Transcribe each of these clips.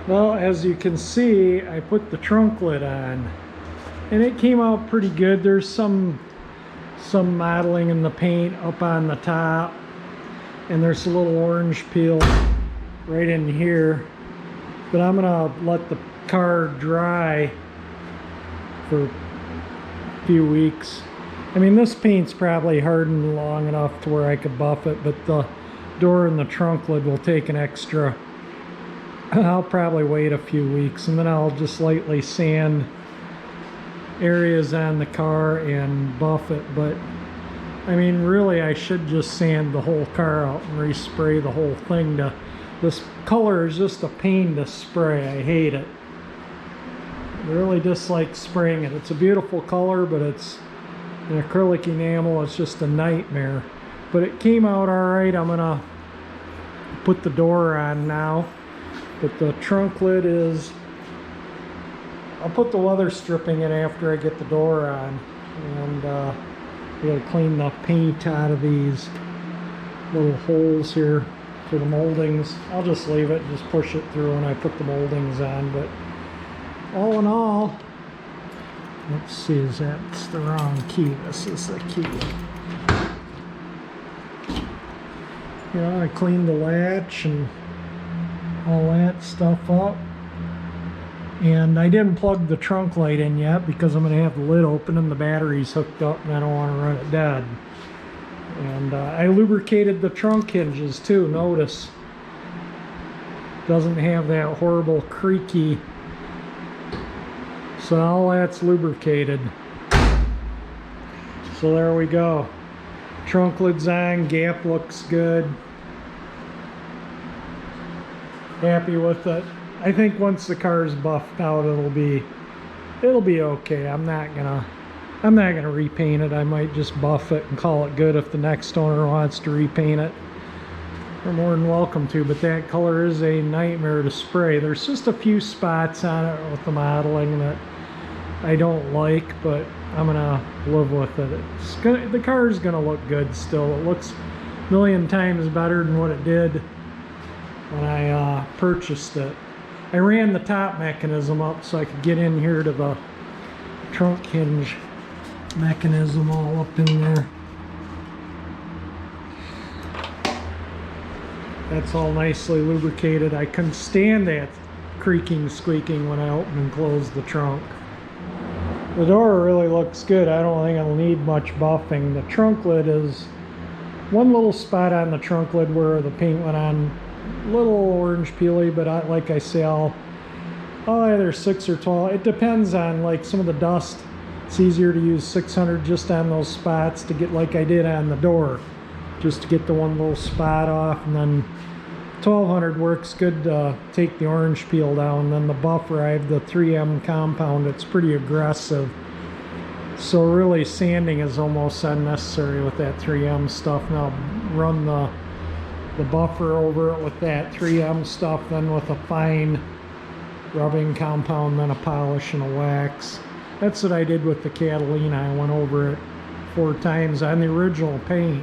Well, as you can see, I put the trunk lid on and it came out pretty good. There's some modeling in the paint up on the top, and there's a little orange peel right in here, but I'm gonna let the car dry for a few weeks. I mean, this paint's probably hardened long enough to where I could buff it, but the door and the trunk lid will take an extra. I'll probably wait a few weeks, and then I'll just lightly sand areas on the car and buff it. But I mean, really, I should just sand the whole car out and respray the whole thing. This color is just a pain to spray. I hate it. I really dislike spraying it. It's a beautiful color, but it's an acrylic enamel. It's just a nightmare. But it came out all right. I'm gonna put the door on now. But the trunk lid is, I'll put the weather stripping in after I get the door on. And we gotta clean the paint out of these little holes here for the moldings. I'll just leave it, just push it through when I put the moldings on. But all in all, let's see, that's the wrong key. This is the key. You know, I cleaned the latch and all that stuff up. And I didn't plug the trunk light in yet because I'm going to have the lid open and the battery's hooked up and I don't want to run it dead. And I lubricated the trunk hinges too, notice. Doesn't have that horrible creaky. So all that's lubricated. So there we go. Trunk lid's on, gap looks good. Happy with it. I think once the car's buffed out, it'll be okay. I'm not gonna repaint it. I might just buff it and call it good. If the next owner wants to repaint it, they're more than welcome to. But that color is a nightmare to spray. There's just a few spots on it with the modeling that I don't like, but I'm gonna live with it. The car's gonna look good still. It looks a million times better than what it did when I purchased it. I ran the top mechanism up so I could get in here to the trunk hinge mechanism all up in there. That's all nicely lubricated. I couldn't stand that creaking, squeaking when I open and close the trunk. The door really looks good. I don't think it'll need much buffing. The trunk lid is one little spot on the trunk lid where the paint went on. Little orange peely, but like I say, I'll either 6 or 12. It depends on, like, some of the dust. It's easier to use 600 just on those spots to get, like I did on the door, just to get the one little spot off, and then 1200 works good to take the orange peel down. Then the buffer, I have the 3M compound. It's pretty aggressive, so really sanding is almost unnecessary with that 3M stuff. Now run the buffer over it with that 3M stuff, then with a fine rubbing compound, then a polish and a wax. That's what I did with the Catalina. I went over it 4 times on the original paint,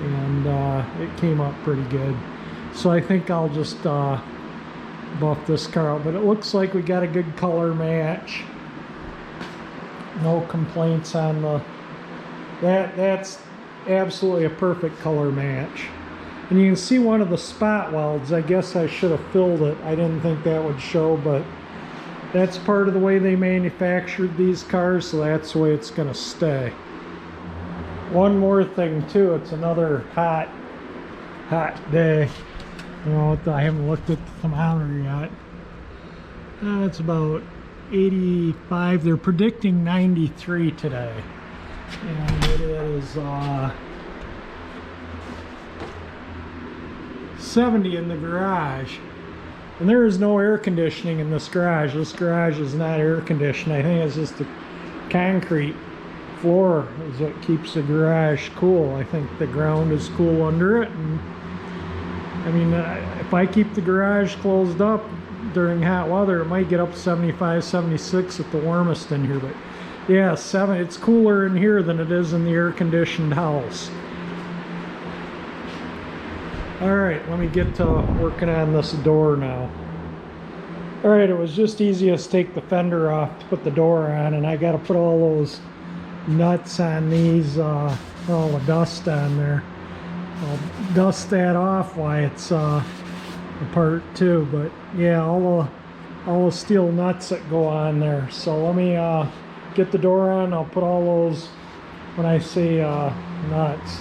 and it came up pretty good. So I think I'll just buff this car out, but it looks like we got a good color match. No complaints on that's absolutely a perfect color match. And you can see one of the spot welds. I guess I should have filled it. I didn't think that would show, but that's part of the way they manufactured these cars, so that's the way it's going to stay. One more thing too, it's another hot day. You know, I haven't looked at the thermometer yet. It's about 85. They're predicting 93 today. And it is 70 in the garage, and there is no air conditioning in this garage. This garage is not air conditioned. I think it's just the concrete floor is what keeps the garage cool. I think the ground is cool under it, and I mean, if I keep the garage closed up during hot weather, it might get up to 75, 76 at the warmest in here. But yeah, it's cooler in here than it is in the air conditioned house. All right, let me get to working on this door now. All right, it was just easiest to take the fender off to put the door on, and I got to put all those nuts on these, all the dust on there. I'll dust that off while it's apart too, but yeah, all the steel nuts that go on there. So let me get the door on. I'll put all those when I say nuts.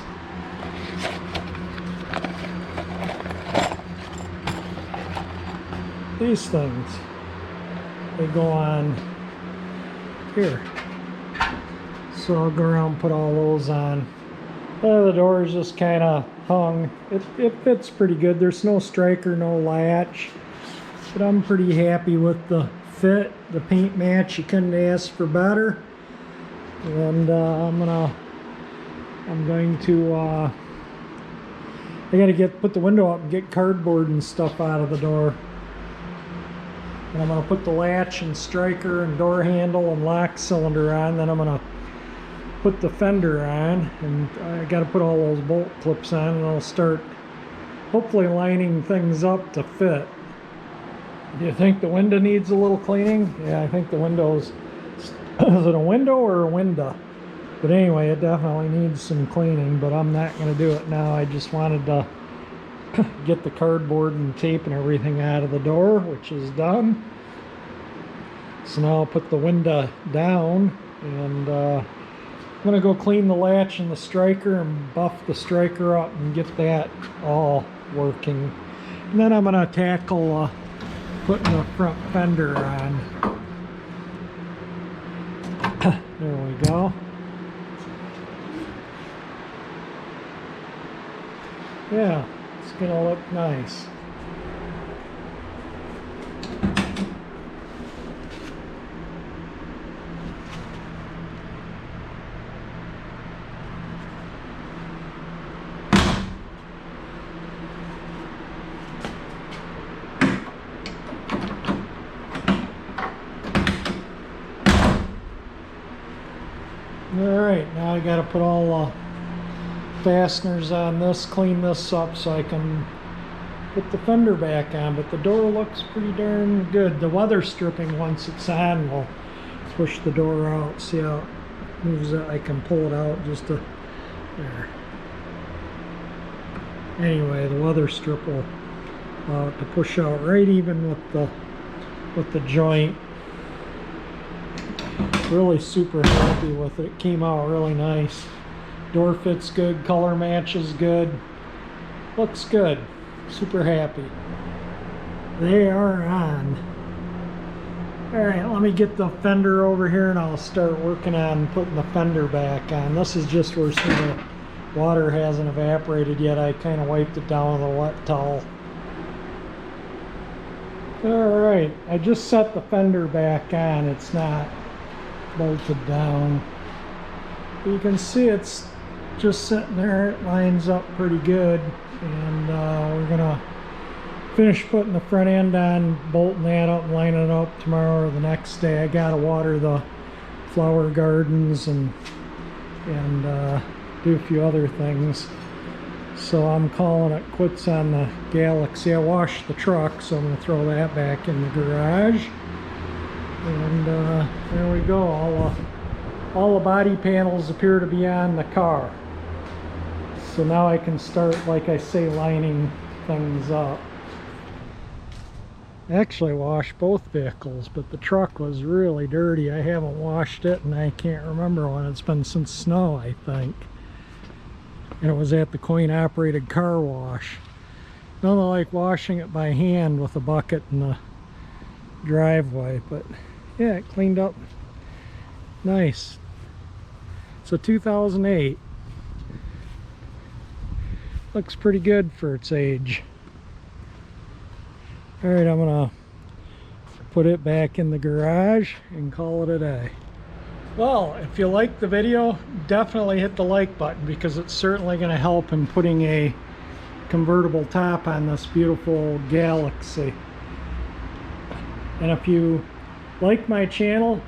These things, they go on here. So I'll go around and put all those on. The door is just kind of hung. It fits pretty good. There's no striker, no latch, but I'm pretty happy with the fit. The paint match, you couldn't ask for better. And I'm going to I gotta put the window up and get cardboard and stuff out of the door. And I'm going to put the latch and striker and door handle and lock cylinder on. Then I'm going to put the fender on. And I got to put all those bolt clips on. And I'll start hopefully lining things up to fit. Do you think the window needs a little cleaning? Yeah, I think the window's... Is it a window or a window? But anyway, it definitely needs some cleaning. But I'm not going to do it now. I just wanted to get the cardboard and tape and everything out of the door, which is done. So now I'll put the window down, and I'm going to go clean the latch and the striker and buff the striker up and get that all working. And then I'm going to tackle putting the front fender on. There we go. Yeah. It's gonna look nice. Alright, now I gotta put all the fasteners on this, clean this up so I can put the fender back on, but the door looks pretty darn good. The weather stripping, once it's on, will push the door out. See how it moves it? I can pull it out just to there. Anyway, the weather strip will allow it to push out right even with the joint. Really super happy with it. It came out really nice. Door fits good, color matches good, looks good. Super happy. They are on. Alright, let me get the fender over here and I'll start working on putting the fender back on. This is just where some of the water hasn't evaporated yet. I kind of wiped it down with a wet towel. Alright, I just set the fender back on. It's not bolted down. You can see it's just sitting there. It lines up pretty good, and we're gonna finish putting the front end on, bolting that up and lining it up tomorrow or the next day. I gotta water the flower gardens and do a few other things, so I'm calling it quits on the Galaxie. I washed the truck, so I'm gonna throw that back in the garage. And there we go. All the body panels appear to be on the car. So now I can start, like I say, lining things up. I actually washed both vehicles, but the truck was really dirty. I haven't washed it, and I can't remember when. It's been since snow, I think. And it was at the coin-operated car wash. Nothing like washing it by hand with a bucket in the driveway, but yeah, it cleaned up nice. It's a 2008. Looks pretty good for its age. Alright, I'm gonna put it back in the garage and call it a day. Well, if you liked the video, definitely hit the like button, because it's certainly going to help in putting a convertible top on this beautiful Galaxie. And if you like my channel,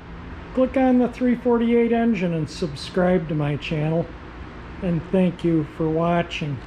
click on the 348 engine and subscribe to my channel. And thank you for watching.